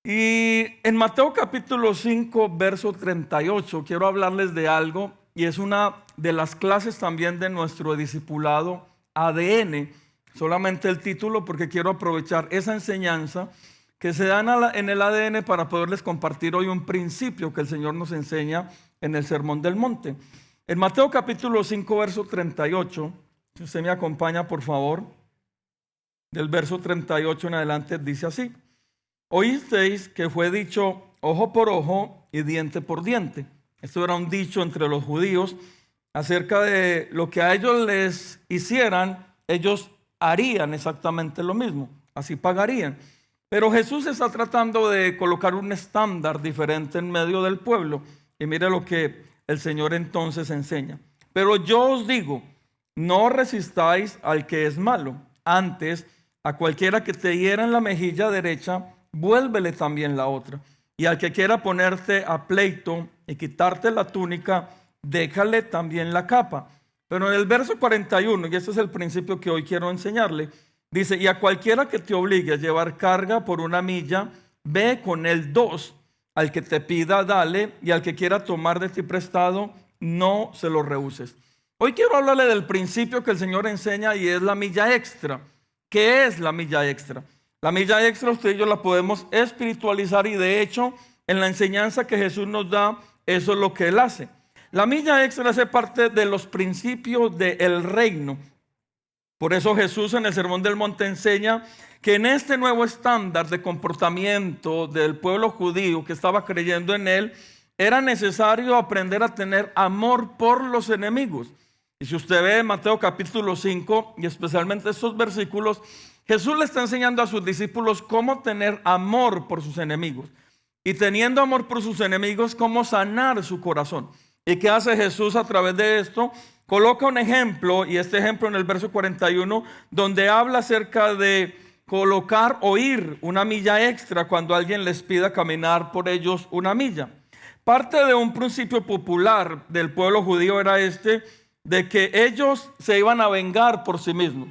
Y en Mateo capítulo 5, verso 38, quiero hablarles de algo, y es una de las clases también de nuestro discipulado ADN. Solamente el título, porque quiero aprovechar esa enseñanza que se da en el ADN para poderles compartir hoy un principio que el Señor nos enseña en el Sermón del Monte. En Mateo capítulo 5, verso 38, si usted me acompaña, por favor, del verso 38 en adelante, dice así: Oísteis que fue dicho ojo por ojo y diente por diente. Esto era un dicho entre los judíos acerca de lo que a ellos les hicieran, ellos harían exactamente lo mismo, así pagarían. Pero Jesús está tratando de colocar un estándar diferente en medio del pueblo. Y mire lo que el Señor entonces enseña. Pero yo os digo, no resistáis al que es malo. Antes, a cualquiera que te hiera en la mejilla derecha, vuélvele también la otra. Y al que quiera ponerte a pleito y quitarte la túnica, déjale también la capa. Pero en el verso 41, y este es el principio que hoy quiero enseñarle, dice: y a cualquiera que te obligue a llevar carga por una milla, ve con él 2. Al que te pida, dale, y al que quiera tomar de ti prestado, no se lo rehuses. Hoy quiero hablarle del principio que el Señor enseña, y es la milla extra. ¿Qué es la milla extra? La milla extra usted y yo la podemos espiritualizar, y de hecho en la enseñanza que Jesús nos da, eso es lo que Él hace. La milla extra hace parte de los principios del reino. Por eso Jesús en el Sermón del Monte enseña que en este nuevo estándar de comportamiento del pueblo judío que estaba creyendo en Él, era necesario aprender a tener amor por los enemigos. Y si usted ve en Mateo capítulo 5 y especialmente estos versículos, Jesús le está enseñando a sus discípulos cómo tener amor por sus enemigos. Y teniendo amor por sus enemigos, cómo sanar su corazón. ¿Y qué hace Jesús a través de esto? Coloca un ejemplo, y este ejemplo en el verso 41, donde habla acerca de colocar o ir una milla extra cuando alguien les pida caminar por ellos una milla. Parte de un principio popular del pueblo judío era de que ellos se iban a vengar por sí mismos.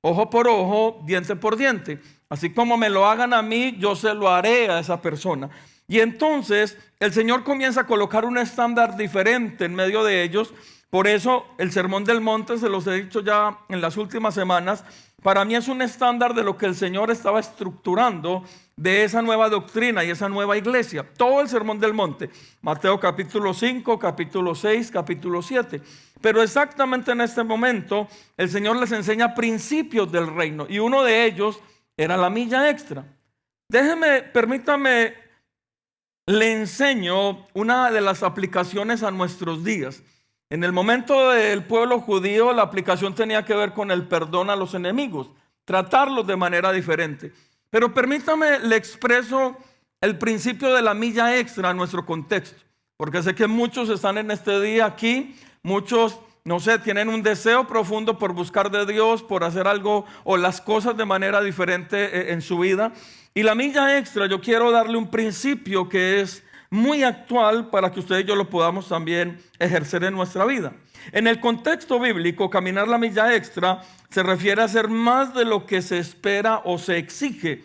Ojo por ojo, diente por diente. Así como me lo hagan a mí, yo se lo haré a esa persona. Y entonces el Señor comienza a colocar un estándar diferente en medio de ellos. Por eso el Sermón del Monte, se los he dicho ya en las últimas semanas, para mí es un estándar de lo que el Señor estaba estructurando de esa nueva doctrina y esa nueva iglesia. Todo el Sermón del Monte, Mateo capítulo 5, capítulo 6, capítulo 7. Pero exactamente en este momento el Señor les enseña principios del reino, y uno de ellos era la milla extra. Permítame, le enseño una de las aplicaciones a nuestros días. En el momento del pueblo judío, la aplicación tenía que ver con el perdón a los enemigos, tratarlos de manera diferente. Pero permítame, le expreso el principio de la milla extra a nuestro contexto, porque sé que muchos están en este día aquí, muchos, no sé, tienen un deseo profundo por buscar de Dios, por hacer algo o las cosas de manera diferente en su vida. Y la milla extra, yo quiero darle un principio que es muy actual para que usted y yo lo podamos también ejercer en nuestra vida. En el contexto bíblico, caminar la milla extra se refiere a hacer más de lo que se espera o se exige.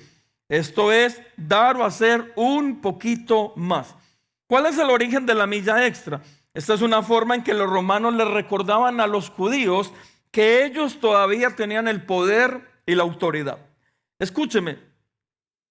Esto es, dar o hacer un poquito más. ¿Cuál es el origen de la milla extra? Esta es una forma en que los romanos le recordaban a los judíos que ellos todavía tenían el poder y la autoridad. Escúcheme,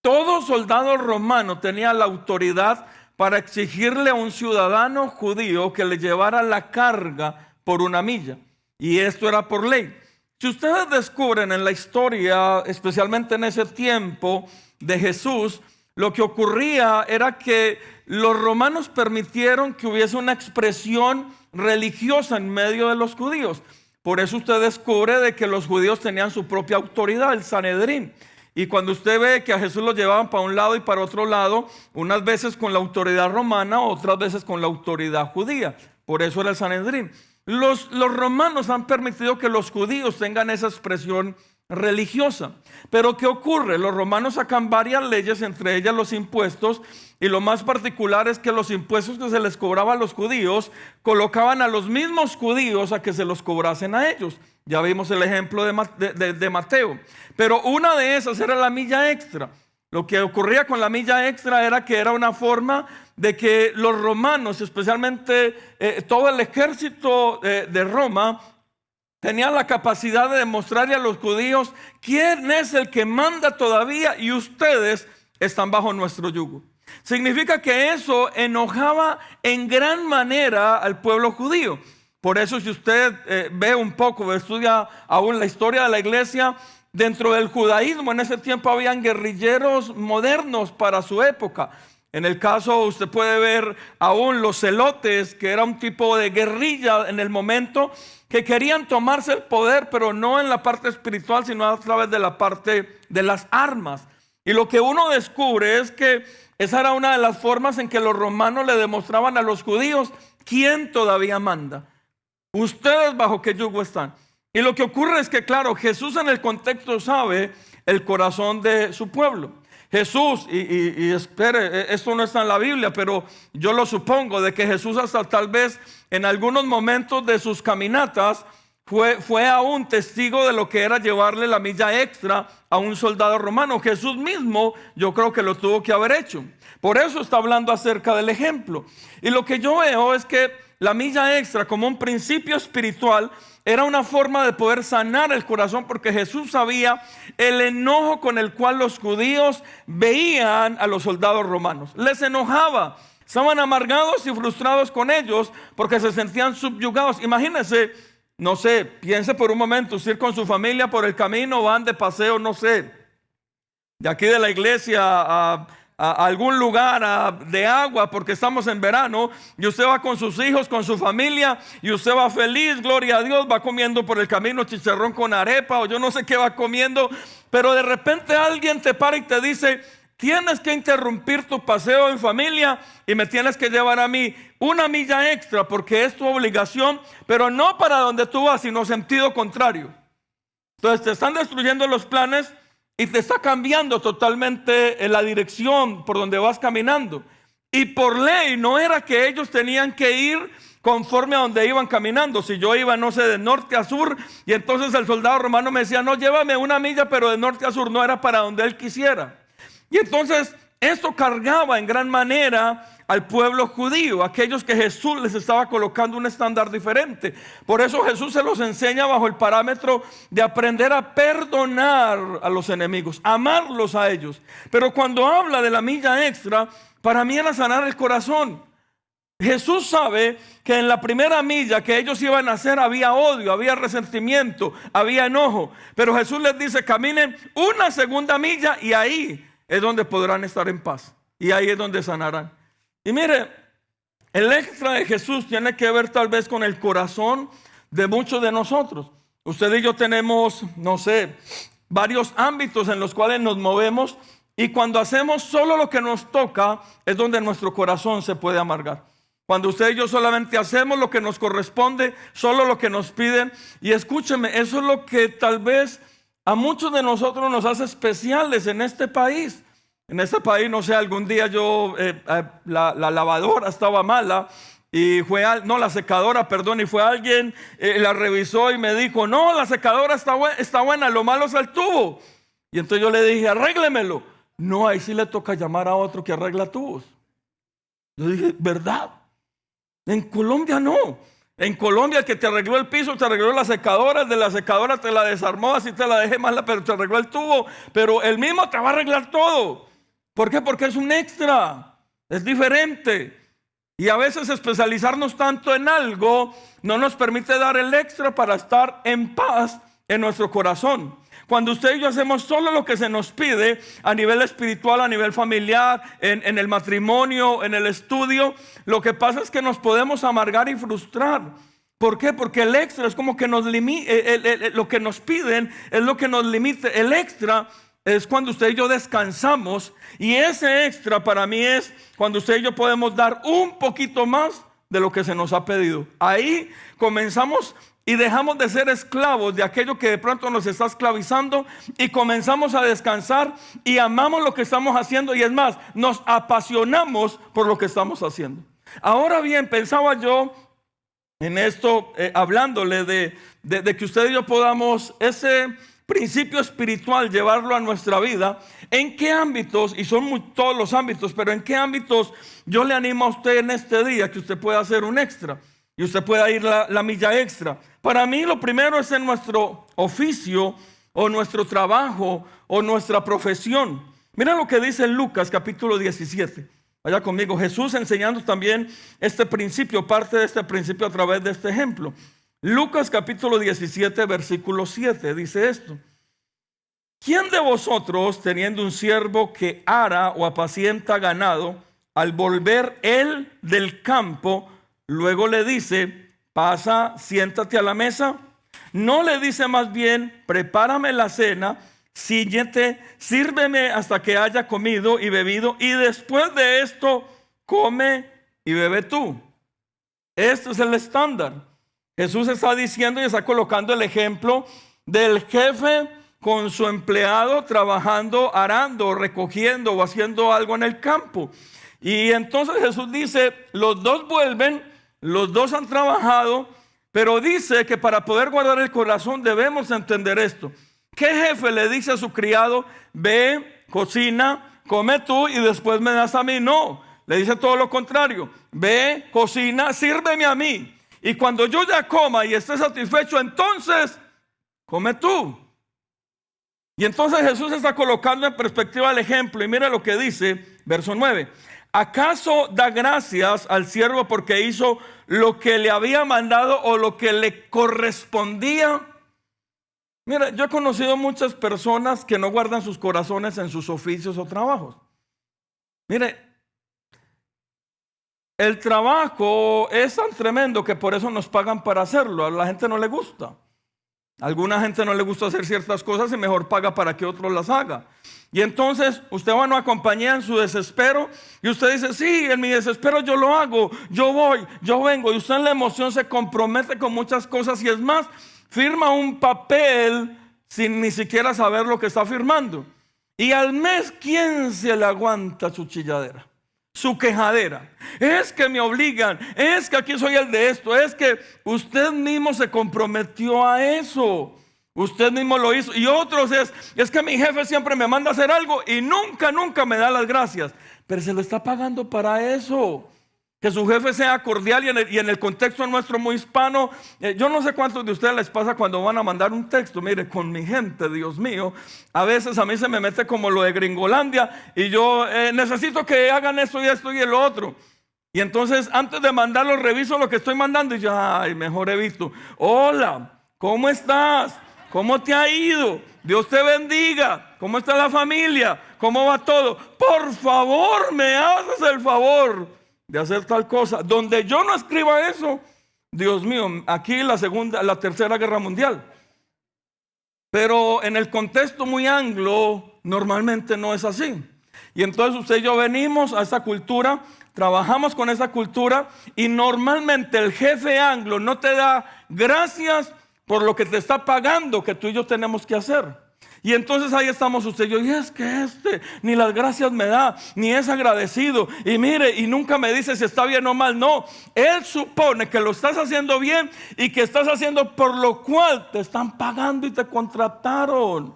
todo soldado romano tenía la autoridad para exigirle a un ciudadano judío que le llevara la carga por una milla. Y esto era por ley. Si ustedes descubren en la historia, especialmente en ese tiempo de Jesús, lo que ocurría era que los romanos permitieron que hubiese una expresión religiosa en medio de los judíos. Por eso usted descubre de que los judíos tenían su propia autoridad, el Sanedrín. Y cuando usted ve que a Jesús lo llevaban para un lado y para otro lado, unas veces con la autoridad romana, otras veces con la autoridad judía. Por eso era el Sanedrín. Los romanos han permitido que los judíos tengan esa expresión religiosa. Pero ¿qué ocurre? Los romanos sacan varias leyes, entre ellas los impuestos, y lo más particular es que los impuestos que se les cobraban a los judíos, colocaban a los mismos judíos a que se los cobrasen a ellos. Ya vimos el ejemplo de Mateo. Pero una de esas era la milla extra. Lo que ocurría con la milla extra era que era una forma de que los romanos, especialmente todo el ejército de Roma, tenían la capacidad de demostrarle a los judíos quién es el que manda todavía y ustedes están bajo nuestro yugo. Significa que eso enojaba en gran manera al pueblo judío. Por eso, si usted ve un poco, estudia aún la historia de la iglesia, dentro del judaísmo en ese tiempo habían guerrilleros modernos para su época. En el caso, usted puede ver aún los celotes, que era un tipo de guerrilla en el momento, que querían tomarse el poder, pero no en la parte espiritual, sino a través de la parte de las armas. Y lo que uno descubre es que esa era una de las formas en que los romanos le demostraban a los judíos quién todavía manda. Ustedes bajo qué yugo están. Y lo que ocurre es que, claro, Jesús en el contexto sabe el corazón de su pueblo. Jesús, y espere, esto no está en la Biblia, pero yo lo supongo, de que Jesús hasta tal vez en algunos momentos de sus caminatas fue aún testigo de lo que era llevarle la milla extra a un soldado romano. Jesús mismo yo creo que lo tuvo que haber hecho. Por eso está hablando acerca del ejemplo. Y lo que yo veo es que la milla extra, como un principio espiritual, era una forma de poder sanar el corazón, porque Jesús sabía el enojo con el cual los judíos veían a los soldados romanos. Les enojaba, estaban amargados y frustrados con ellos porque se sentían subyugados. Imagínense, no sé, piense por un momento, usted ir con su familia por el camino, van de paseo, no sé, de aquí de la iglesia a algún lugar de agua, porque estamos en verano, y usted va con sus hijos, con su familia, y usted va feliz, gloria a Dios, va comiendo por el camino chicharrón con arepa, o yo no sé qué va comiendo, pero de repente alguien te para y te dice: tienes que interrumpir tu paseo en familia y me tienes que llevar a mí una milla extra, porque es tu obligación, pero no para donde tú vas, sino sentido contrario. Entonces te están destruyendo los planes y te está cambiando totalmente la dirección por donde vas caminando. Y por ley no era que ellos tenían que ir conforme a donde iban caminando. Si yo iba, no sé, de norte a sur, y entonces el soldado romano me decía: no, llévame una milla, pero de norte a sur, no era para donde él quisiera. Y entonces esto cargaba en gran manera al pueblo judío, aquellos que Jesús les estaba colocando un estándar diferente. Por eso Jesús se los enseña bajo el parámetro de aprender a perdonar a los enemigos, amarlos a ellos. Pero cuando habla de la milla extra, para mí era sanar el corazón. Jesús sabe que en la primera milla que ellos iban a hacer había odio, había resentimiento, había enojo. Pero Jesús les dice: caminen una segunda milla y ahí es donde podrán estar en paz. Y ahí es donde sanarán. Y mire, el extra de Jesús tiene que ver tal vez con el corazón de muchos de nosotros. Usted y yo tenemos, no sé, varios ámbitos en los cuales nos movemos, y cuando hacemos solo lo que nos toca es donde nuestro corazón se puede amargar. Cuando usted y yo solamente hacemos lo que nos corresponde, solo lo que nos piden, y escúcheme, eso es lo que tal vez a muchos de nosotros nos hace especiales en este país. En este país, no sé, algún día yo, la lavadora estaba mala y la secadora, perdón, y fue alguien, la revisó y me dijo: no, la secadora está buena, lo malo es el tubo. Y entonces yo le dije: arréglemelo. No, ahí sí le toca llamar a otro que arregla tubos. Yo dije: ¿verdad? En Colombia no. En Colombia el que te arregló el piso, te arregló la secadora, el de la secadora te la desarmó, así te la dejé mala, pero te arregló el tubo, pero él mismo te va a arreglar todo. ¿Por qué? Porque es un extra, es diferente. Y a veces especializarnos tanto en algo no nos permite dar el extra para estar en paz en nuestro corazón. Cuando usted y yo hacemos solo lo que se nos pide a nivel espiritual, a nivel familiar, en el matrimonio, en el estudio, lo que pasa es que nos podemos amargar y frustrar. ¿Por qué? Porque el extra es como que nos limita, lo que nos piden es lo que nos limita. El extra es cuando usted y yo descansamos, y ese extra para mí es cuando usted y yo podemos dar un poquito más de lo que se nos ha pedido. Ahí comenzamos y dejamos de ser esclavos de aquello que de pronto nos está esclavizando, y comenzamos a descansar y amamos lo que estamos haciendo, y es más, nos apasionamos por lo que estamos haciendo. Ahora bien, pensaba yo en esto, hablándole de que usted y yo podamos principio espiritual llevarlo a nuestra vida, ¿en qué ámbitos? Y son todos los ámbitos, pero ¿en qué ámbitos yo le animo a usted en este día que usted pueda hacer un extra? Y usted pueda ir la milla extra. Para mí lo primero es en nuestro oficio o nuestro trabajo o nuestra profesión. Mira lo que dice Lucas capítulo 17. Vaya conmigo, Jesús enseñando también este principio, parte de este principio a través de este ejemplo. Lucas capítulo 17 versículo 7 dice esto. ¿Quién de vosotros, teniendo un siervo que ara o apacienta ganado, al volver él del campo, luego le dice, pasa, siéntate a la mesa? No le dice más bien, prepárame la cena, síguete, sírveme hasta que haya comido y bebido, y después de esto, come y bebe tú. Este es el estándar. Jesús está diciendo y está colocando el ejemplo del jefe con su empleado trabajando, arando, recogiendo o haciendo algo en el campo. Y entonces Jesús dice, los dos vuelven, los dos han trabajado, pero dice que para poder guardar el corazón debemos entender esto. ¿Qué jefe le dice a su criado, ve, cocina, come tú y después me das a mí? No, le dice todo lo contrario. Ve, cocina, sírveme a mí. Y cuando yo ya coma y esté satisfecho, entonces come tú. Y entonces Jesús está colocando en perspectiva el ejemplo. Y mira lo que dice, verso 9. ¿Acaso da gracias al siervo porque hizo lo que le había mandado o lo que le correspondía? Mira, yo he conocido muchas personas que no guardan sus corazones en sus oficios o trabajos. Mire, el trabajo es tan tremendo que por eso nos pagan para hacerlo. A la gente no le gusta. A alguna gente no le gusta hacer ciertas cosas y mejor paga para que otro las haga. Y entonces usted va a una compañía en su desespero y usted dice, sí, en mi desespero yo lo hago, yo voy, yo vengo. Y usted en la emoción se compromete con muchas cosas y es más, firma un papel sin ni siquiera saber lo que está firmando. Y al mes, ¿quién se le aguanta su chilladera? Su quejadera. Es que me obligan, es que aquí soy el de esto, es que usted mismo se comprometió a eso. Usted mismo lo hizo. Y otros es que mi jefe siempre me manda a hacer algo y nunca me da las gracias. Pero se lo está pagando para eso. Que su jefe sea cordial y en el contexto nuestro muy hispano, yo no sé cuántos de ustedes les pasa cuando van a mandar un texto. Mire, con mi gente, Dios mío, a veces a mí se me mete como lo de Gringolandia y yo necesito que hagan esto y lo otro. Y entonces antes de mandarlo reviso lo que estoy mandando y yo, ay, mejor evito. Hola, ¿cómo estás? ¿Cómo te ha ido? Dios te bendiga. ¿Cómo está la familia? ¿Cómo va todo? Por favor, me haces el favor de hacer tal cosa. Donde yo no escriba eso, Dios mío, aquí la tercera guerra mundial. Pero en el contexto muy anglo, normalmente no es así. Y entonces usted y yo venimos a esa cultura, trabajamos con esa cultura y normalmente el jefe anglo no te da gracias por lo que te está pagando que tú y yo tenemos que hacer. Y entonces ahí estamos usted y yo, y es que ni las gracias me da, ni es agradecido. Y mire, y nunca me dice si está bien o mal. No, él supone que lo estás haciendo bien y que estás haciendo por lo cual te están pagando y te contrataron.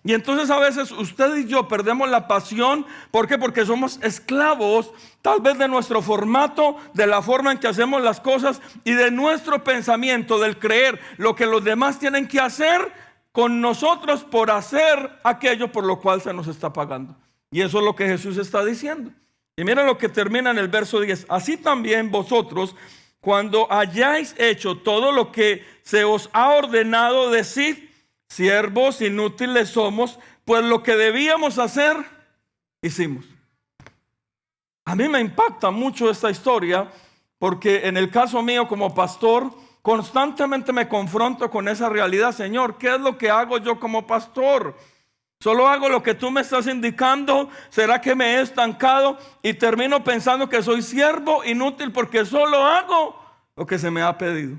Y entonces a veces usted y yo perdemos la pasión. ¿Por qué? Porque somos esclavos tal vez de nuestro formato, de la forma en que hacemos las cosas y de nuestro pensamiento, del creer lo que los demás tienen que hacer con nosotros por hacer aquello por lo cual se nos está pagando. Y eso es lo que Jesús está diciendo. Y mira lo que termina en el verso 10. Así también vosotros, cuando hayáis hecho todo lo que se os ha ordenado, decid, siervos inútiles somos, pues lo que debíamos hacer, hicimos. A mí me impacta mucho esta historia, porque en el caso mío como pastor, constantemente me confronto con esa realidad. Señor, ¿qué es lo que hago yo como pastor? ¿Solo hago lo que tú me estás indicando? ¿Será que me he estancado y termino pensando que soy siervo inútil porque solo hago lo que se me ha pedido?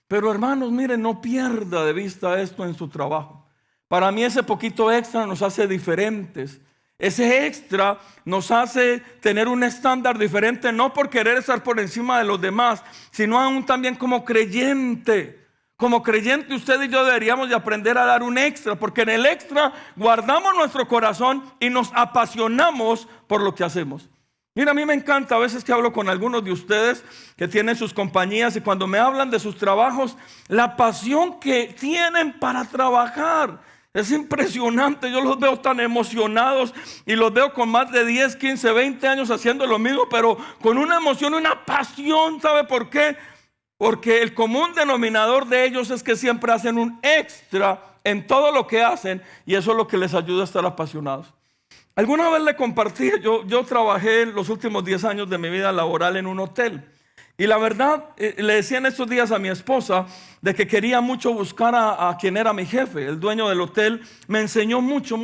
Pero hermanos, miren, no pierda de vista esto en su trabajo. Para mí ese poquito extra nos hace diferentes. Ese extra nos hace tener un estándar diferente, no por querer estar por encima de los demás, sino aún también como creyente. Como creyente, usted y yo deberíamos de aprender a dar un extra, porque en el extra guardamos nuestro corazón y nos apasionamos por lo que hacemos. Mira, a mí me encanta a veces que hablo con algunos de ustedes que tienen sus compañías y cuando me hablan de sus trabajos, la pasión que tienen para trabajar es impresionante. Yo los veo tan emocionados y los veo con más de 10, 15, 20 años haciendo lo mismo, pero con una emoción y una pasión. ¿Sabe por qué? Porque el común denominador de ellos es que siempre hacen un extra en todo lo que hacen y eso es lo que les ayuda a estar apasionados. Alguna vez le compartí, yo trabajé los últimos 10 años de mi vida laboral en un hotel. Y la verdad, le decía en estos días a mi esposa de que quería mucho buscar a quien era mi jefe, el dueño del hotel. Me enseñó mucho.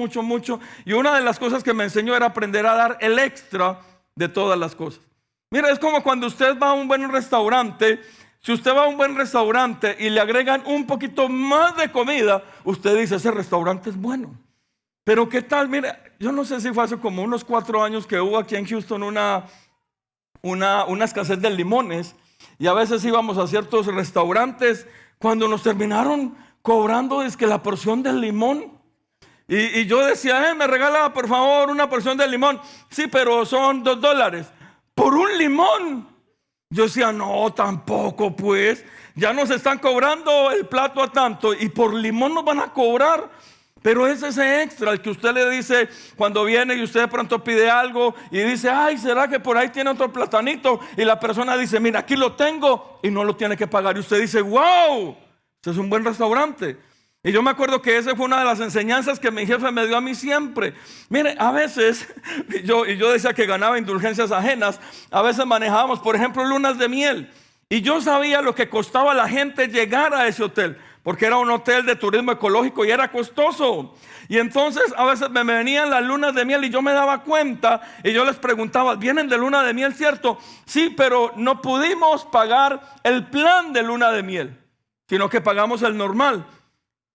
Y una de las cosas que me enseñó era aprender a dar el extra de todas las cosas. Mira, es como cuando usted va a un buen restaurante. Si usted va a un buen restaurante y le agregan un poquito más de comida, usted dice, ese restaurante es bueno. Pero ¿qué tal? Mira, yo no sé si fue hace como unos 4 años que hubo aquí en Houston una escasez de limones. Y a veces íbamos a ciertos restaurantes cuando nos terminaron cobrando es que la porción del limón. Y yo decía, me regala por favor una porción de limón. Sí, pero son $2 por un limón. Yo decía, no, tampoco pues. Ya nos están cobrando el plato a tanto y por limón nos van a cobrar. Pero es ese extra el que usted le dice cuando viene y usted de pronto pide algo y dice, ay, ¿será que por ahí tiene otro platanito? Y la persona dice, mira, aquí lo tengo y no lo tiene que pagar. Y usted dice, wow, este es un buen restaurante. Y yo me acuerdo que esa fue una de las enseñanzas que mi jefe me dio a mí siempre. Mire, a veces, yo decía que ganaba indulgencias ajenas, a veces manejábamos, por ejemplo, lunas de miel. Y yo sabía lo que costaba a la gente llegar a ese hotel, porque era un hotel de turismo ecológico y era costoso. Y entonces a veces me venían las lunas de miel y yo me daba cuenta y yo les preguntaba, ¿vienen de luna de miel, cierto? Sí, pero no pudimos pagar el plan de luna de miel, sino que pagamos el normal.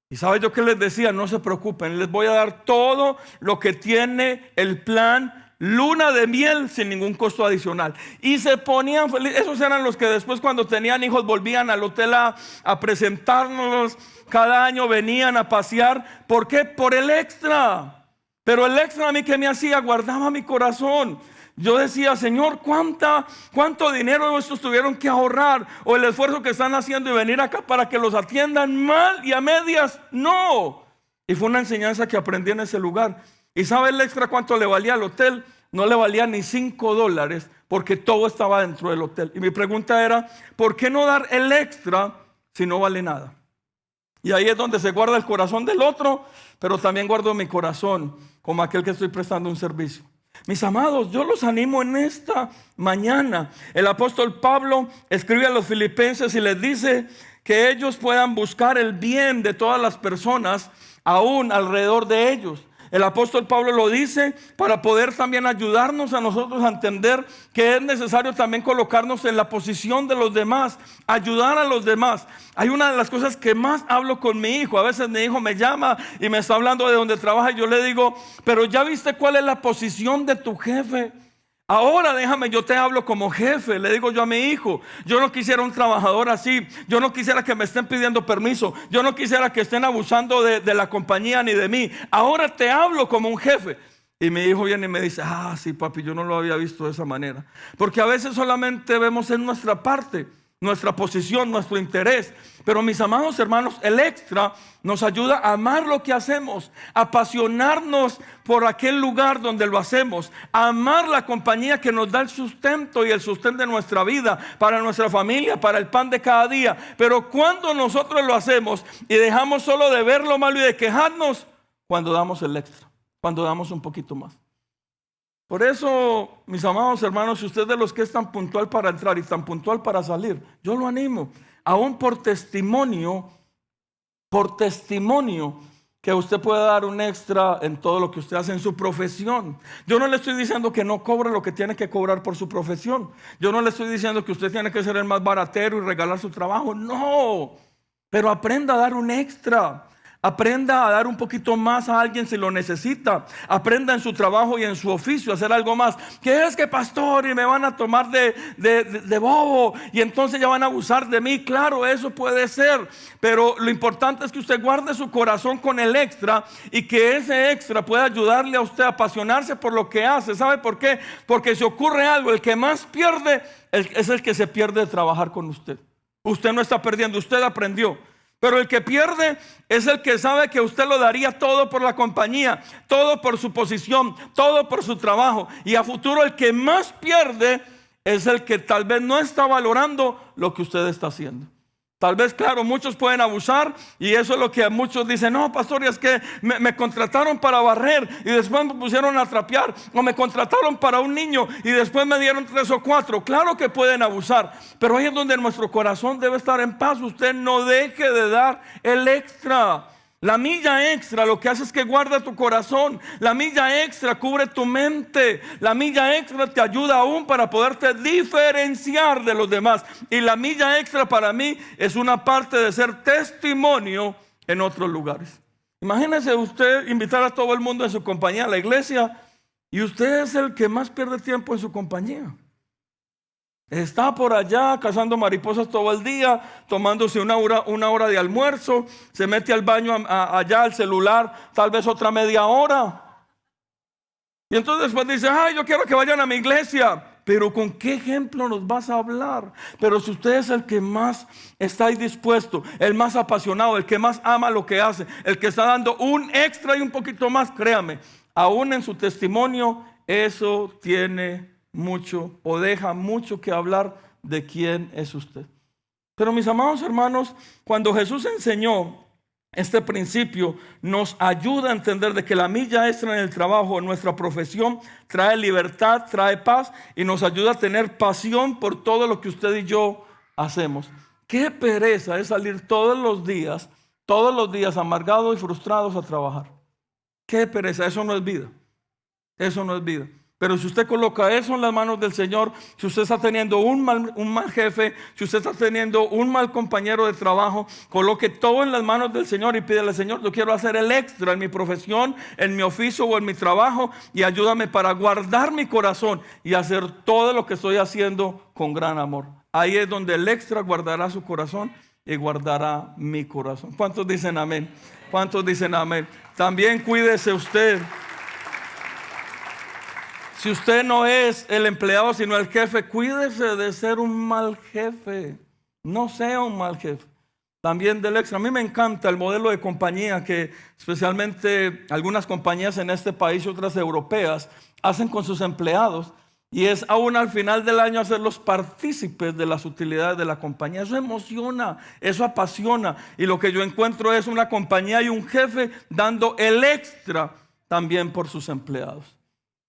Y ¿sabe yo qué les decía? No se preocupen, les voy a dar todo lo que tiene el plan luna de miel sin ningún costo adicional. Y se ponían felices. Esos eran los que después cuando tenían hijos volvían al hotel a presentárnoslos. Cada año venían a pasear. ¿Por qué? Por el extra. Pero el extra a mí que me hacía, guardaba mi corazón. Yo decía, Señor, ¿cuánto dinero estos tuvieron que ahorrar? O el esfuerzo que están haciendo y venir acá para que los atiendan mal y a medias. No. Y fue una enseñanza que aprendí en ese lugar. ¿Y sabe el extra cuánto le valía al hotel? No le valía ni $5 porque todo estaba dentro del hotel. Y mi pregunta era, ¿por qué no dar el extra si no vale nada? Y ahí es donde se guarda el corazón del otro, pero también guardo mi corazón como aquel que estoy prestando un servicio. Mis amados, yo los animo en esta mañana. El apóstol Pablo escribe a los filipenses y les dice que ellos puedan buscar el bien de todas las personas aún alrededor de ellos. El apóstol Pablo lo dice para poder también ayudarnos a nosotros a entender que es necesario también colocarnos en la posición de los demás, ayudar a los demás. Hay una de las cosas que más hablo con mi hijo. A veces mi hijo me llama y me está hablando de donde trabaja y yo le digo, pero ¿ya viste cuál es la posición de tu jefe? Ahora déjame, yo te hablo como jefe, le digo yo a mi hijo, yo no quisiera un trabajador así, yo no quisiera que me estén pidiendo permiso, yo no quisiera que estén abusando de la compañía ni de mí, ahora te hablo como un jefe. Y mi hijo viene y me dice, sí papi, yo no lo había visto de esa manera, porque a veces solamente vemos en nuestra parte, nuestra posición, nuestro interés. Pero mis amados hermanos, el extra nos ayuda a amar lo que hacemos, a apasionarnos por aquel lugar donde lo hacemos, a amar la compañía que nos da el sustento y el sustento de nuestra vida, para nuestra familia, para el pan de cada día. Pero cuando nosotros lo hacemos y dejamos solo de ver lo malo y de quejarnos, cuando damos el extra, cuando damos un poquito más. Por eso, mis amados hermanos, si usted es de los que es tan puntual para entrar y tan puntual para salir, yo lo animo, aún por testimonio, que usted pueda dar un extra en todo lo que usted hace en su profesión. Yo no le estoy diciendo que no cobre lo que tiene que cobrar por su profesión. Yo no le estoy diciendo que usted tiene que ser el más baratero y regalar su trabajo. No, pero aprenda a dar un extra. Aprenda a dar un poquito más a alguien si lo necesita. Aprenda en su trabajo y en su oficio a hacer algo más. ¿Qué es que, pastor? Y me van a tomar de bobo y entonces ya van a abusar de mí. Claro, eso puede ser, pero lo importante es que usted guarde su corazón con el extra y que ese extra pueda ayudarle a usted a apasionarse por lo que hace. ¿Sabe por qué? Porque si ocurre algo, el que más pierde es el que se pierde de trabajar con usted. Usted no está perdiendo, usted aprendió. Pero el que pierde es el que sabe que usted lo daría todo por la compañía, todo por su posición, todo por su trabajo. Y a futuro el que más pierde es el que tal vez no está valorando lo que usted está haciendo. Tal vez, claro, muchos pueden abusar y eso es lo que muchos dicen: no, pastor, es que me contrataron para barrer y después me pusieron a trapear, o me contrataron para un niño y después me dieron 3 o 4. Claro que pueden abusar, pero ahí es donde nuestro corazón debe estar en paz. Usted no deje de dar el extra. La milla extra lo que hace es que guarda tu corazón. La milla extra cubre tu mente. La milla extra te ayuda aún para poderte diferenciar de los demás. Y la milla extra para mí es una parte de ser testimonio en otros lugares. Imagínese usted invitar a todo el mundo en su compañía a la iglesia y usted es el que más pierde tiempo en su compañía. Está por allá cazando mariposas todo el día, tomándose una hora de almuerzo, se mete al baño allá al celular, tal vez otra media hora. Y entonces después dice: ay, yo quiero que vayan a mi iglesia. Pero ¿con qué ejemplo nos vas a hablar? Pero si usted es el que más está ahí dispuesto, el más apasionado, el que más ama lo que hace, el que está dando un extra y un poquito más, créame, aún en su testimonio, eso tiene mucho o deja mucho que hablar de quién es usted. Pero mis amados hermanos, cuando Jesús enseñó este principio, nos ayuda a entender de que la milla extra en el trabajo, en nuestra profesión, trae libertad, trae paz y nos ayuda a tener pasión por todo lo que usted y yo hacemos. Qué pereza es salir todos los días amargados y frustrados a trabajar. Qué pereza, eso no es vida. Eso no es vida. Pero si usted coloca eso en las manos del Señor, si usted está teniendo un mal jefe, si usted está teniendo un mal compañero de trabajo, coloque todo en las manos del Señor y pídele: Señor, yo quiero hacer el extra en mi profesión, en mi oficio o en mi trabajo, y ayúdame para guardar mi corazón y hacer todo lo que estoy haciendo con gran amor. Ahí es donde el extra guardará su corazón y guardará mi corazón. ¿Cuántos dicen amén? ¿Cuántos dicen amén? También cuídese usted. Si usted no es el empleado sino el jefe, cuídese de ser un mal jefe. No sea un mal jefe. También del extra. A mí me encanta el modelo de compañía que especialmente algunas compañías en este país y otras europeas hacen con sus empleados. Y es aún al final del año hacerlos partícipes de las utilidades de la compañía. Eso emociona, eso apasiona. Y lo que yo encuentro es una compañía y un jefe dando el extra también por sus empleados.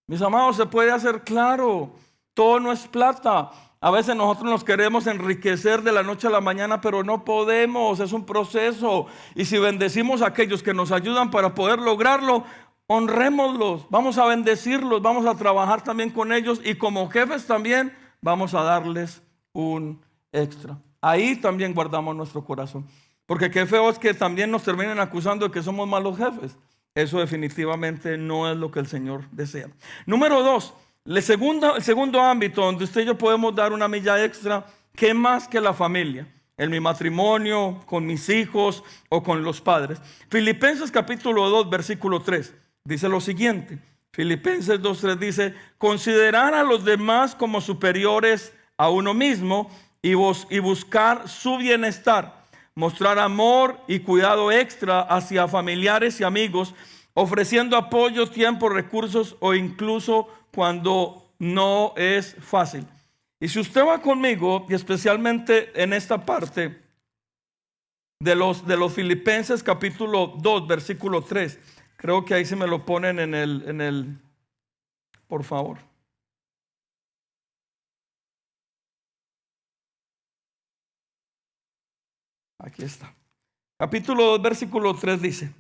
Mis amados, se puede hacer claro, todo no es plata. A veces nosotros nos queremos enriquecer de la noche a la mañana, pero no podemos, es un proceso. Y si bendecimos a aquellos que nos ayudan para poder lograrlo, honrémoslos, vamos a bendecirlos, vamos a trabajar también con ellos y como jefes también vamos a darles un extra. Ahí también guardamos nuestro corazón. Porque qué feo es que también nos terminen acusando de que somos malos jefes. Eso definitivamente no es lo que el Señor desea. Número 2, el segundo ámbito donde usted y yo podemos dar una milla extra, ¿qué más que la familia? En mi matrimonio, con mis hijos o con los padres. Filipenses capítulo 2, versículo 3, dice lo siguiente. Filipenses 2:3 dice: considerar a los demás como superiores a uno mismo y buscar su bienestar. Mostrar amor y cuidado extra hacia familiares y amigos, ofreciendo apoyo, tiempo, recursos o incluso cuando no es fácil. Y si usted va conmigo, y especialmente en esta parte de los Filipenses capítulo 2, versículo 3, creo que ahí se me lo ponen en el por favor. Aquí está. Capítulo 2, versículo 3 dice: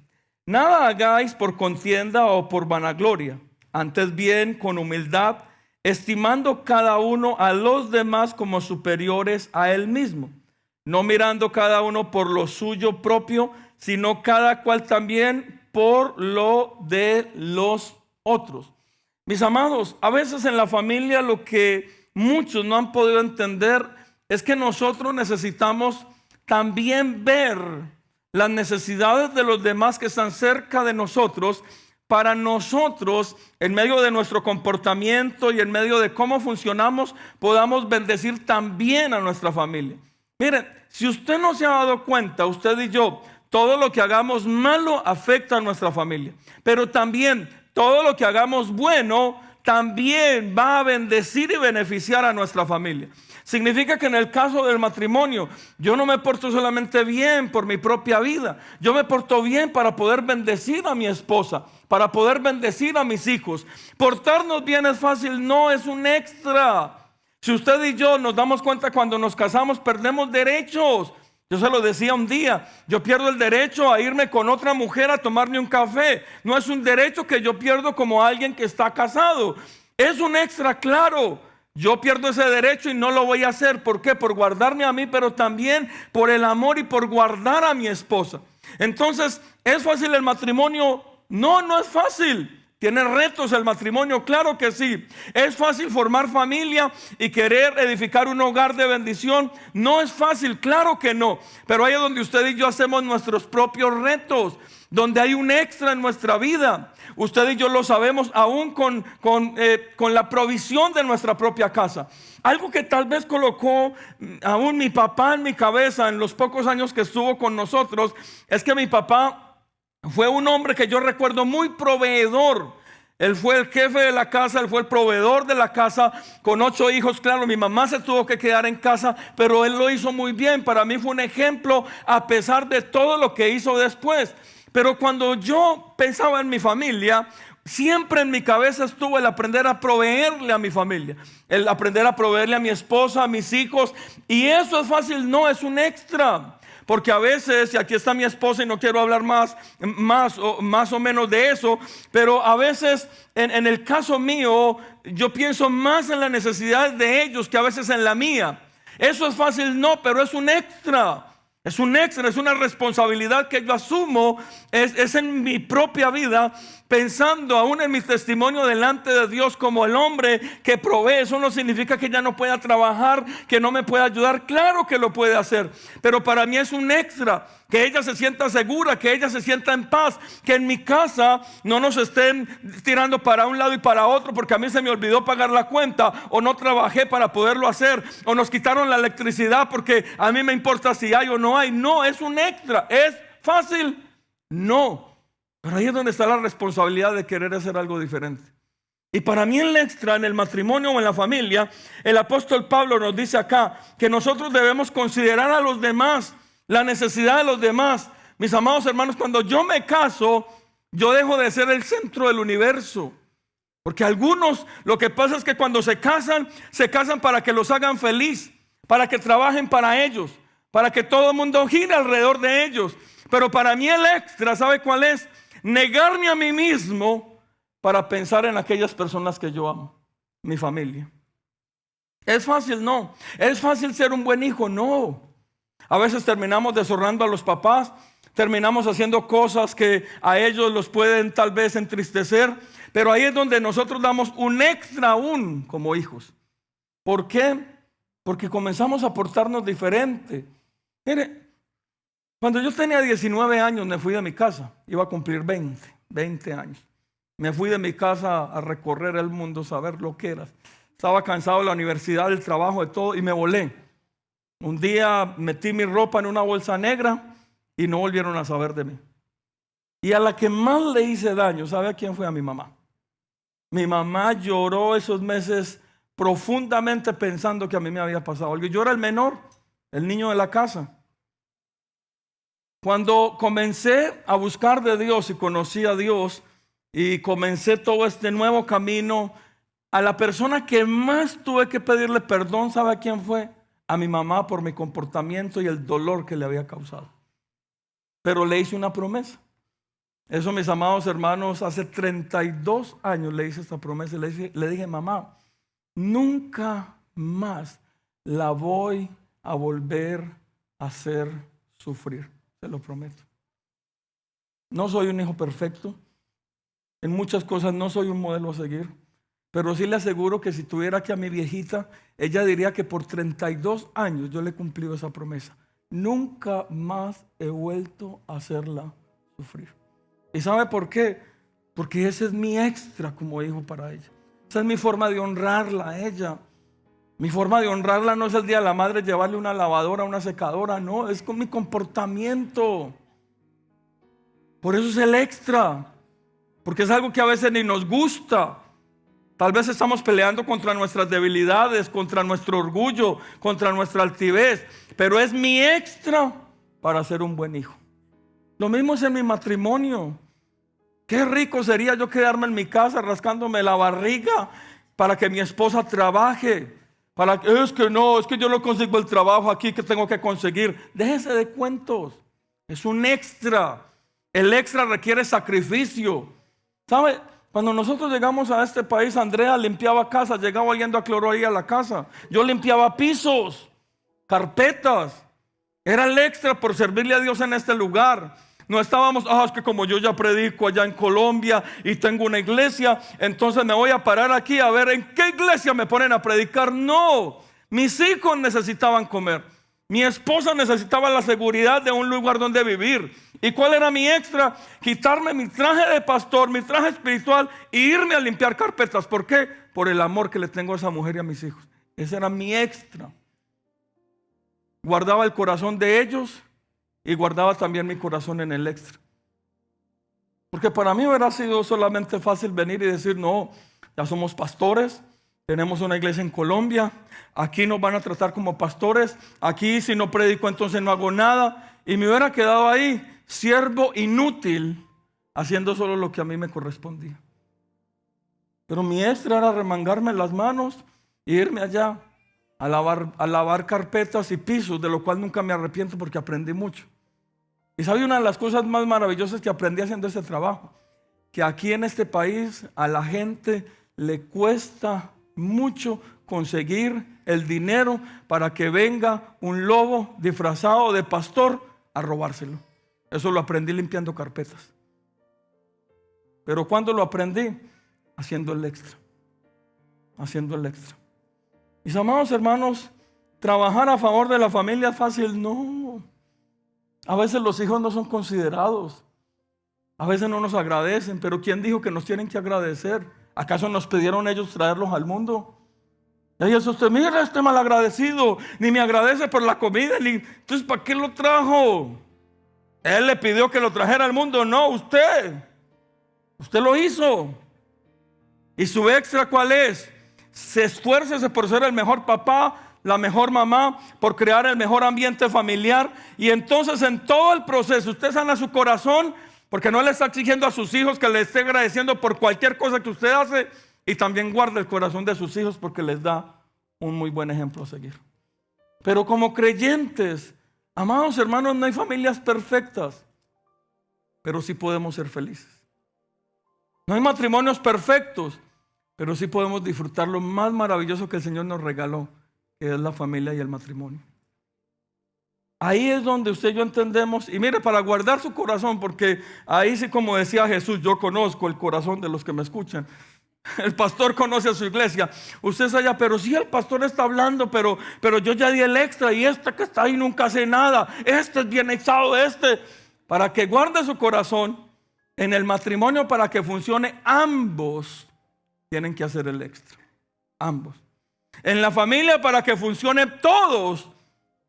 nada hagáis por contienda o por vanagloria, antes bien con humildad, estimando cada uno a los demás como superiores a él mismo, no mirando cada uno por lo suyo propio, sino cada cual también por lo de los otros. Mis amados, a veces en la familia lo que muchos no han podido entender es que nosotros necesitamos también ver las necesidades de los demás que están cerca de nosotros, para nosotros, en medio de nuestro comportamiento y en medio de cómo funcionamos, podamos bendecir también a nuestra familia. Miren, si usted no se ha dado cuenta, usted y yo, todo lo que hagamos malo afecta a nuestra familia, pero también todo lo que hagamos bueno también va a bendecir y beneficiar a nuestra familia. Significa que en el caso del matrimonio, yo no me porto solamente bien por mi propia vida, yo me porto bien para poder bendecir a mi esposa, para poder bendecir a mis hijos. Portarnos bien es fácil, no es un extra. Si usted y yo nos damos cuenta, cuando nos casamos perdemos derechos. Yo se lo decía un día, yo pierdo el derecho a irme con otra mujer a tomarme un café. No es un derecho que yo pierdo como alguien que está casado. Es un extra, claro. Yo pierdo ese derecho y no lo voy a hacer. ¿Por qué? Por guardarme a mí, pero también por el amor y por guardar a mi esposa. Entonces, ¿es fácil el matrimonio? No, no es fácil. ¿Tiene retos el matrimonio? Claro que sí. ¿Es fácil formar familia y querer edificar un hogar de bendición? No es fácil, claro que no. Pero ahí es donde usted y yo hacemos nuestros propios retos, donde hay un extra en nuestra vida. Usted y yo lo sabemos aún con la provisión de nuestra propia casa. Algo que tal vez colocó aún mi papá en mi cabeza en los pocos años que estuvo con nosotros, es que mi papá fue un hombre que yo recuerdo muy proveedor. Él fue el jefe de la casa, él fue el proveedor de la casa, con 8 hijos. Claro, mi mamá se tuvo que quedar en casa, pero él lo hizo muy bien. Para mí fue un ejemplo a pesar de todo lo que hizo después. Pero cuando yo pensaba en mi familia, siempre en mi cabeza estuvo el aprender a proveerle a mi familia, el aprender a proveerle a mi esposa, a mis hijos. Y eso es fácil, no, es un extra. Porque a veces, y aquí está mi esposa y no quiero hablar más o menos de eso, pero a veces en el caso mío, yo pienso más en la necesidad de ellos que a veces en la mía. Eso es fácil, no, pero es un extra. Es un extra, es una responsabilidad que yo asumo, es en mi propia vida, pensando aún en mi testimonio delante de Dios como el hombre que provee. Eso no significa que ya no pueda trabajar, que no me pueda ayudar. Claro que lo puede hacer, pero para mí es un extra. Que ella se sienta segura, que ella se sienta en paz, que en mi casa no nos estén tirando para un lado y para otro porque a mí se me olvidó pagar la cuenta, o no trabajé para poderlo hacer, o nos quitaron la electricidad porque a mí me importa si hay o no hay. No, es un extra. ¿Es fácil? No. Pero ahí es donde está la responsabilidad de querer hacer algo diferente. Y para mí el extra en el matrimonio o en la familia, el apóstol Pablo nos dice acá que nosotros debemos considerar a los demás, la necesidad de los demás. Mis amados hermanos, cuando yo me caso, yo dejo de ser el centro del universo. Porque algunos, lo que pasa es que cuando se casan para que los hagan feliz, para que trabajen para ellos, para que todo el mundo gire alrededor de ellos. Pero para mí el extra, ¿sabe cuál es? Negarme a mí mismo para pensar en aquellas personas que yo amo, mi familia. ¿Es fácil? No. ¿Es fácil ser un buen hijo? No. A veces terminamos deshonrando a los papás, terminamos haciendo cosas que a ellos los pueden tal vez entristecer, pero ahí es donde nosotros damos un extra aún como hijos. ¿Por qué? Porque comenzamos a portarnos diferente. Mire, cuando yo tenía 19 años me fui de mi casa, iba a cumplir 20 años. Me fui de mi casa a recorrer el mundo, saber lo que era. Estaba cansado de la universidad, del trabajo, de todo, y me volé. Un día metí mi ropa en una bolsa negra y no volvieron a saber de mí. Y a la que más le hice daño, ¿sabe a quién fue? A mi mamá. Mi mamá lloró esos meses profundamente pensando que a mí me había pasado algo. Yo era el menor, el niño de la casa. Cuando comencé a buscar de Dios y conocí a Dios y comencé todo este nuevo camino, a la persona que más tuve que pedirle perdón, ¿sabe a quién fue? A mi mamá, por mi comportamiento y el dolor que le había causado. Pero le hice una promesa. Eso, mis amados hermanos, hace 32 años le hice esta promesa. Le dije, mamá, nunca más la voy a volver a hacer sufrir. Se lo prometo. No soy un hijo perfecto. En muchas cosas no soy un modelo a seguir. Pero sí le aseguro que si tuviera aquí a mi viejita, ella diría que por 32 años yo le he cumplido esa promesa. Nunca más he vuelto a hacerla sufrir. ¿Y sabe por qué? Porque ese es mi extra como hijo para ella. Esa es mi forma de honrarla a ella. Mi forma de honrarla no es el día de la madre llevarle una lavadora, una secadora, no, es con mi comportamiento. Por eso es el extra, porque es algo que a veces ni nos gusta. Tal vez estamos peleando contra nuestras debilidades, contra nuestro orgullo, contra nuestra altivez, pero es mi extra para ser un buen hijo. Lo mismo es en mi matrimonio. Qué rico sería yo quedarme en mi casa rascándome la barriga para que mi esposa trabaje. Es que yo no consigo el trabajo aquí que tengo que conseguir. Déjese de cuentos. Es un extra. El extra requiere sacrificio. ¿Sabe? Cuando nosotros llegamos a este país, Andrea limpiaba casas, llegaba oliendo a cloro ahí a la casa. Yo limpiaba pisos, carpetas. Era el extra por servirle a Dios en este lugar. No estábamos, es que como yo ya predico allá en Colombia y tengo una iglesia, entonces me voy a parar aquí a ver en qué iglesia me ponen a predicar. No, mis hijos necesitaban comer. Mi esposa necesitaba la seguridad de un lugar donde vivir. ¿Y cuál era mi extra? Quitarme mi traje de pastor, mi traje espiritual e irme a limpiar carpetas. ¿Por qué? Por el amor que le tengo a esa mujer y a mis hijos. Ese era mi extra. Guardaba el corazón de ellos y guardaba también mi corazón en el extra. Porque para mí hubiera sido solamente fácil venir y decir, no, ya somos pastores, tenemos una iglesia en Colombia, aquí nos van a tratar como pastores, aquí si no predico entonces no hago nada. Y me hubiera quedado ahí, siervo inútil, haciendo solo lo que a mí me correspondía. Pero mi extra era remangarme las manos e irme allá a lavar carpetas y pisos, de lo cual nunca me arrepiento porque aprendí mucho. Y sabe una de las cosas más maravillosas que aprendí haciendo ese trabajo, que aquí en este país a la gente le cuesta mucho conseguir el dinero para que venga un lobo disfrazado de pastor a robárselo. Eso lo aprendí limpiando carpetas. Pero ¿cuándo lo aprendí? Haciendo el extra. Haciendo el extra. Mis amados hermanos, trabajar a favor de la familia es fácil. No. A veces los hijos no son considerados. A veces no nos agradecen. Pero ¿quién dijo que nos tienen que agradecer? ¿Acaso nos pidieron ellos traerlos al mundo? Y ellos, mira este malagradecido, ni me agradece por la comida. Entonces, ¿para qué lo trajo? Él le pidió que lo trajera al mundo. No, usted lo hizo. ¿Y su extra cuál es? Se esfuércese por ser el mejor papá, la mejor mamá, por crear el mejor ambiente familiar. Y entonces en todo el proceso usted sana su corazón, porque no le está exigiendo a sus hijos que le esté agradeciendo por cualquier cosa que usted hace. Y también guarda el corazón de sus hijos porque les da un muy buen ejemplo a seguir. Pero como creyentes, amados hermanos, no hay familias perfectas, pero sí podemos ser felices. No hay matrimonios perfectos, pero sí podemos disfrutar lo más maravilloso que el Señor nos regaló, que es la familia y el matrimonio. Ahí es donde usted y yo entendemos. Y mire, para guardar su corazón, porque ahí sí, como decía Jesús, yo conozco el corazón de los que me escuchan. El pastor conoce a su iglesia. Usted sabe, pero sí, el pastor está hablando, pero yo ya di el extra, y este que está ahí nunca hace nada. Este es bien echado, para que guarde su corazón. En el matrimonio, para que funcione, ambos tienen que hacer el extra. Ambos. En la familia, para que funcione, todos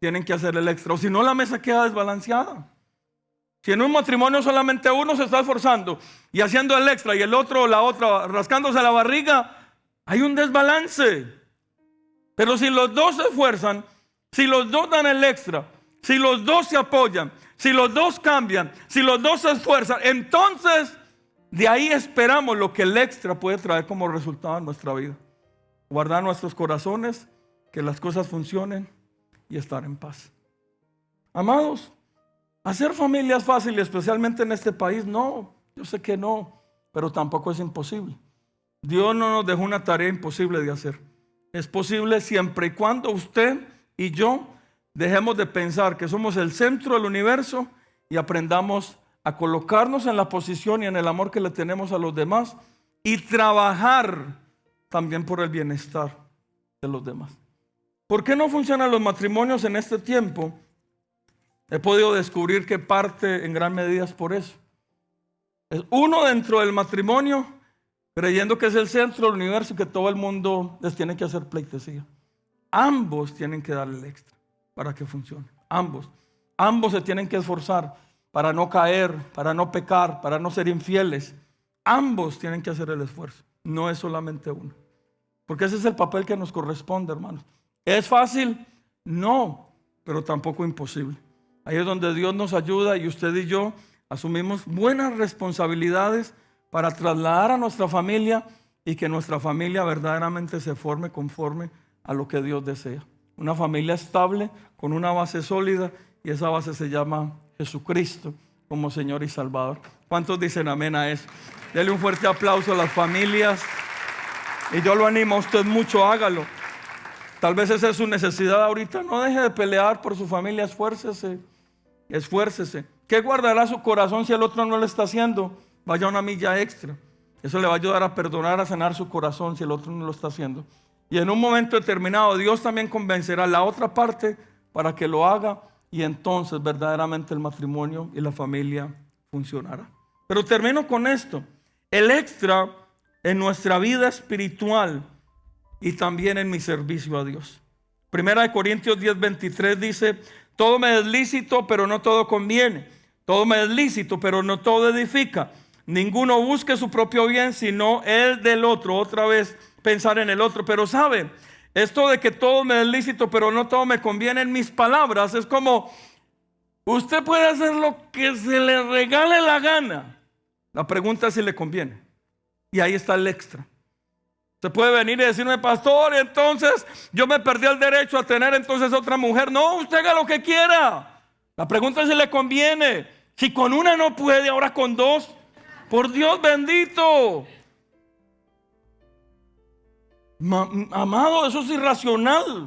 tienen que hacer el extra. O si no, la mesa queda desbalanceada. Si en un matrimonio solamente uno se está esforzando y haciendo el extra, y el otro o la otra rascándose la barriga, hay un desbalance. Pero si los dos se esfuerzan, si los dos dan el extra, si los dos se apoyan, si los dos cambian, si los dos se esfuerzan, entonces de ahí esperamos lo que el extra puede traer como resultado en nuestra vida. Guardar nuestros corazones, que las cosas funcionen y estar en paz. Amados, hacer familia es fácil, especialmente en este país. No, yo sé que no, pero tampoco es imposible. Dios no nos dejó una tarea imposible de hacer. Es posible siempre y cuando usted y yo dejemos de pensar que somos el centro del universo y aprendamos a colocarnos en la posición y en el amor que le tenemos a los demás y trabajar también por el bienestar de los demás. ¿Por qué no funcionan los matrimonios en este tiempo? He podido descubrir que parte en gran medida es por eso. Es uno dentro del matrimonio creyendo que es el centro del universo y que todo el mundo les tiene que hacer pleitesía. Ambos tienen que darle el extra para que funcione. Ambos se tienen que esforzar para no caer, para no pecar, para no ser infieles. Ambos tienen que hacer el esfuerzo. No es solamente uno. Porque ese es el papel que nos corresponde, hermanos. ¿Es fácil? No, pero tampoco imposible. Ahí es donde Dios nos ayuda y usted y yo asumimos buenas responsabilidades para trasladar a nuestra familia y que nuestra familia verdaderamente se forme conforme a lo que Dios desea. Una familia estable, con una base sólida, y esa base se llama Jesucristo como Señor y Salvador. ¿Cuántos dicen amén a eso? Dele un fuerte aplauso a las familias. Y yo lo animo a usted mucho, hágalo. Tal vez esa es su necesidad ahorita. No deje de pelear por su familia, esfuércese. Esfuércese. ¿Qué guardará su corazón si el otro no lo está haciendo? Vaya una milla extra. Eso le va a ayudar a perdonar, a sanar su corazón si el otro no lo está haciendo. Y en un momento determinado Dios también convencerá a la otra parte para que lo haga, y entonces verdaderamente el matrimonio y la familia funcionará. Pero termino con esto. El extra en nuestra vida espiritual y también en mi servicio a Dios. Primera de Corintios 10:23 dice: todo me es lícito, pero no todo conviene. Todo me es lícito, pero no todo edifica. Ninguno busque su propio bien, sino el del otro. Otra vez pensar en el otro. Pero ¿sabe? Esto de que todo me es lícito, pero no todo me conviene, en mis palabras, es como usted puede hacer lo que se le regale la gana. La pregunta es si le conviene. Y ahí está el extra. Usted puede venir y decirme: pastor, entonces yo me perdí el derecho a tener entonces otra mujer. No, usted haga lo que quiera. La pregunta es si le conviene. Si con una no puede, ahora con dos. Por Dios bendito. Amado, eso es irracional.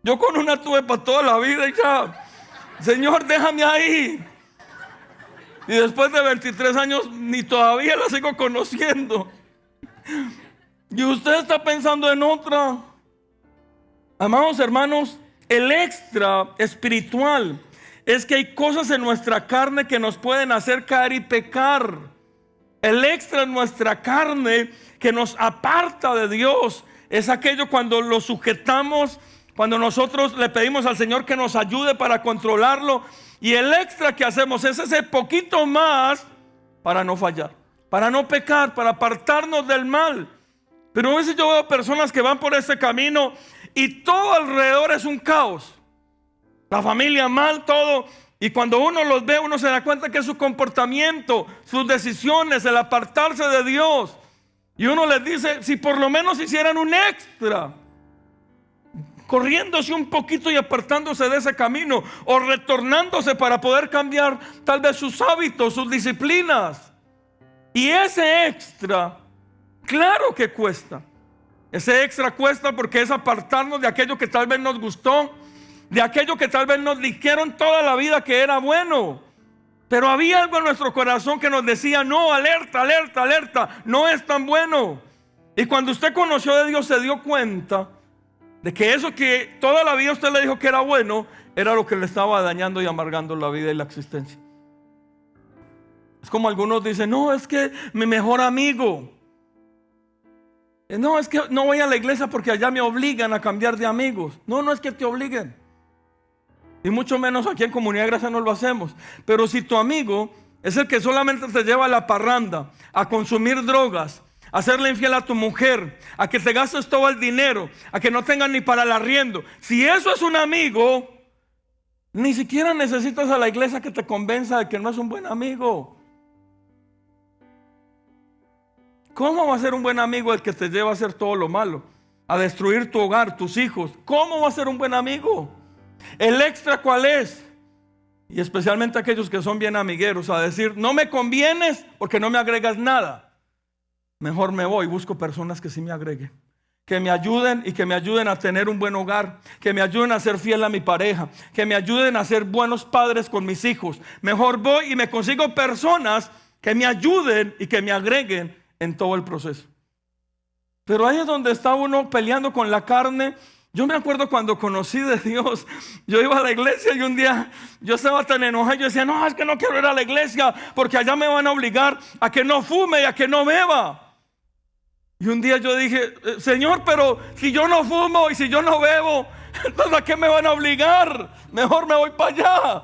Yo con una tuve para toda la vida y ya. Señor, déjame ahí. Y después de 23 años ni todavía la sigo conociendo. Y usted está pensando en otra. Amados hermanos, el extra espiritual es que hay cosas en nuestra carne que nos pueden hacer caer y pecar. El extra en nuestra carne que nos aparta de Dios es aquello cuando lo sujetamos, cuando nosotros le pedimos al Señor que nos ayude para controlarlo, y el extra que hacemos es ese poquito más para no fallar, para no pecar, para apartarnos del mal. Pero a veces yo veo personas que van por ese camino y todo alrededor es un caos. La familia mal, todo. Y cuando uno los ve, uno se da cuenta que es su comportamiento, sus decisiones, el apartarse de Dios. Y uno les dice: si por lo menos hicieran un extra, corriéndose un poquito y apartándose de ese camino, o retornándose para poder cambiar tal vez sus hábitos, sus disciplinas. Y ese extra, claro que cuesta. Ese extra cuesta porque es apartarnos de aquello que tal vez nos gustó, de aquello que tal vez nos dijeron toda la vida que era bueno. Pero había algo en nuestro corazón que nos decía: no, alerta, alerta, alerta, no es tan bueno. Y cuando usted conoció de Dios, se dio cuenta de que eso que toda la vida usted le dijo que era bueno, era lo que le estaba dañando y amargando la vida y la existencia. Es como algunos dicen: no, es que mi mejor amigo. No, es que no voy a la iglesia porque allá me obligan a cambiar de amigos. No, no es que te obliguen. Y mucho menos aquí en Comunidad de Gracia no lo hacemos. Pero si tu amigo es el que solamente te lleva a la parranda, a consumir drogas, a hacerle infiel a tu mujer, a que te gastes todo el dinero, a que no tengas ni para el arriendo, si eso es un amigo, ni siquiera necesitas a la iglesia que te convenza de que no es un buen amigo. ¿Cómo va a ser un buen amigo el que te lleva a hacer todo lo malo? A destruir tu hogar, tus hijos. ¿Cómo va a ser un buen amigo? ¿El extra cuál es? Y especialmente aquellos que son bien amigueros, a decir: no me convienes porque no me agregas nada. Mejor me voy, busco personas que sí me agreguen, que me ayuden y que me ayuden a tener un buen hogar, que me ayuden a ser fiel a mi pareja, que me ayuden a ser buenos padres con mis hijos. Mejor voy y me consigo personas que me ayuden y que me agreguen en todo el proceso. Pero ahí es donde está uno peleando con la carne. Yo me acuerdo cuando conocí de Dios, yo iba a la iglesia y un día yo estaba tan enojado, yo decía, no, es que no quiero ir a la iglesia porque allá me van a obligar a que no fume y a que no beba. Y un día yo dije, Señor, pero si yo no fumo y si yo no bebo, entonces ¿a qué me van a obligar? Mejor me voy para allá.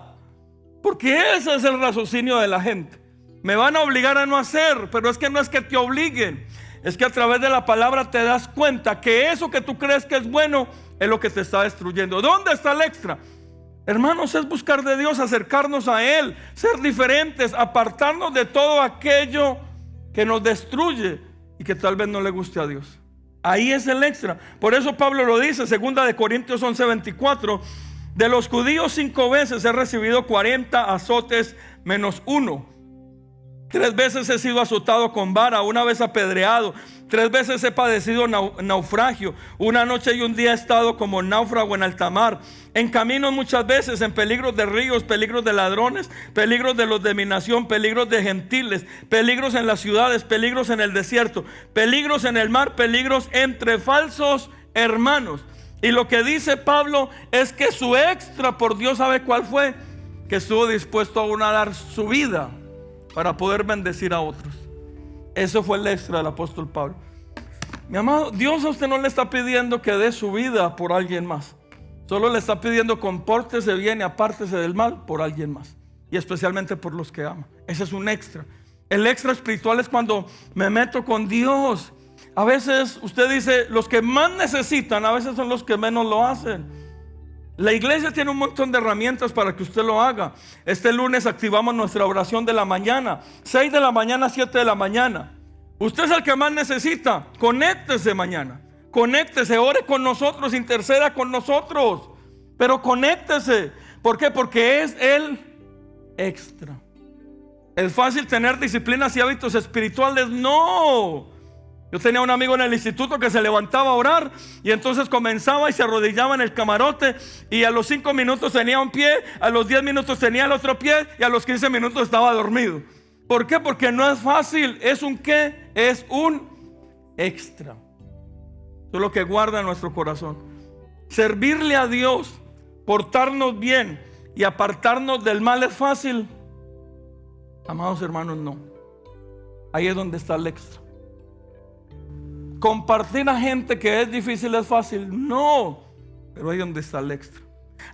Porque ese es el raciocinio de la gente. Me van a obligar a no hacer, pero es que no es que te obliguen. Es que a través de la palabra te das cuenta que eso que tú crees que es bueno es lo que te está destruyendo. ¿Dónde está el extra? Hermanos, es buscar de Dios, acercarnos a Él, ser diferentes, apartarnos de todo aquello que nos destruye y que tal vez no le guste a Dios. Ahí es el extra. Por eso Pablo lo dice, 2 Corintios 11:24, de los judíos 5 veces he recibido 40 azotes menos 1. 3 veces he sido azotado con vara, 1 vez apedreado, 3 veces he padecido naufragio, 1 noche y un día he estado como náufrago en alta mar, en caminos muchas veces, en peligros de ríos, peligros de ladrones, peligros de los de mi nación, peligros de gentiles, peligros en las ciudades, peligros en el desierto, peligros en el mar, peligros entre falsos hermanos. Y lo que dice Pablo es que su extra por Dios, ¿sabe cuál fue? Que estuvo dispuesto aún a dar su vida para poder bendecir a otros. Eso fue el extra del apóstol Pablo. Mi amado, Dios a usted no le está pidiendo que dé su vida por alguien más. Solo le está pidiendo compórtese bien y apártese del mal por alguien más. Y especialmente por los que ama. Ese es un extra. El extra espiritual es cuando me meto con Dios. A veces usted dice, los que más necesitan, a veces son los que menos lo hacen. La iglesia tiene un montón de herramientas para que usted lo haga. Este lunes activamos nuestra oración de la mañana, 6 de la mañana, 7 de la mañana. Usted es el que más necesita. Conéctese mañana. Conéctese, ore con nosotros, interceda con nosotros. Pero conéctese. ¿Por qué? Porque es el extra. ¿Es fácil tener disciplinas y hábitos espirituales? No. Yo tenía un amigo en el instituto que se levantaba a orar y entonces comenzaba y se arrodillaba en el camarote y a los 5 minutos tenía un pie, a los 10 minutos tenía el otro pie y a los 15 minutos estaba dormido. ¿Por qué? Porque no es fácil. ¿Es un qué? Es un extra. Eso es lo que guarda nuestro corazón. Servirle a Dios, portarnos bien y apartarnos del mal es fácil. Amados hermanos, no. Ahí es donde está el extra. Compartir a gente que es difícil es fácil, no, pero ahí es donde está el extra.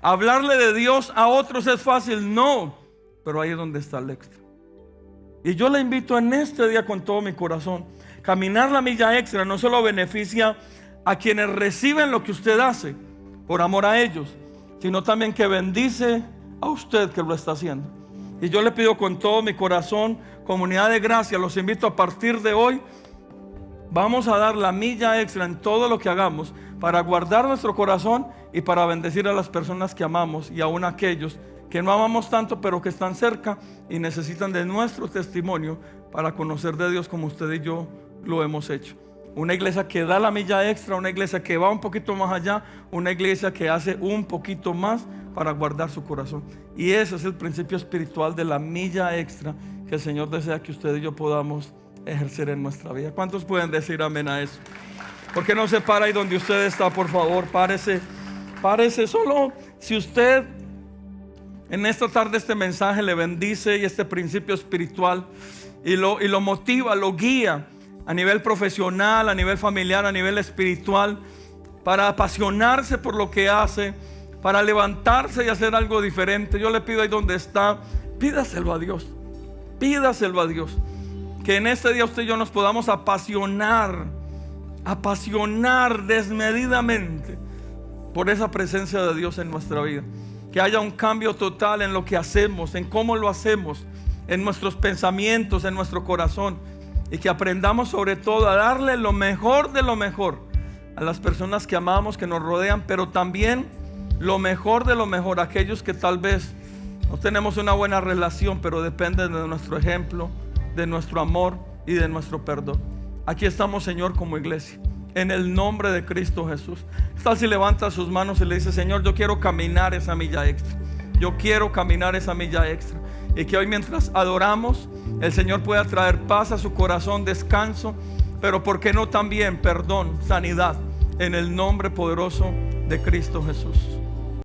Hablarle de Dios a otros es fácil, no, pero ahí es donde está el extra. Y yo le invito en este día con todo mi corazón, caminar la milla extra no solo beneficia a quienes reciben lo que usted hace por amor a ellos, sino también que bendice a usted que lo está haciendo. Y yo le pido con todo mi corazón, comunidad de gracia, los invito a partir de hoy. Vamos a dar la milla extra en todo lo que hagamos para guardar nuestro corazón y para bendecir a las personas que amamos y aún a aquellos que no amamos tanto pero que están cerca y necesitan de nuestro testimonio para conocer de Dios como usted y yo lo hemos hecho. Una iglesia que da la milla extra, una iglesia que va un poquito más allá, una iglesia que hace un poquito más para guardar su corazón. Y ese es el principio espiritual de la milla extra que el Señor desea que usted y yo podamos ejercer en nuestra vida. ¿Cuántos pueden decir amén a eso? ¿Por qué no se para ahí donde usted está? Por favor, párese. Solo si usted en esta tarde este mensaje le bendice y este principio espiritual y lo motiva, lo guía a nivel profesional, a nivel familiar, a nivel espiritual, para apasionarse por lo que hace, para levantarse y hacer algo diferente. Yo le pido ahí donde está, pídaselo a Dios. Pídaselo a Dios. Que en este día usted y yo nos podamos apasionar desmedidamente por esa presencia de Dios en nuestra vida. Que haya un cambio total en lo que hacemos, en cómo lo hacemos, en nuestros pensamientos, en nuestro corazón. Y que aprendamos sobre todo a darle lo mejor de lo mejor a las personas que amamos, que nos rodean, pero también lo mejor de lo mejor a aquellos que tal vez no tenemos una buena relación, pero dependen de nuestro ejemplo, de nuestro amor y de nuestro perdón. Aquí estamos, Señor, como iglesia. en el nombre de Cristo Jesús. ¿Qué tal si levanta sus manos y le dice: Señor, yo quiero caminar esa milla extra? Yo quiero caminar esa milla extra. Y que hoy, mientras adoramos, el Señor pueda traer paz a su corazón, descanso, pero ¿por qué no también perdón, sanidad, en el nombre poderoso de Cristo Jesús?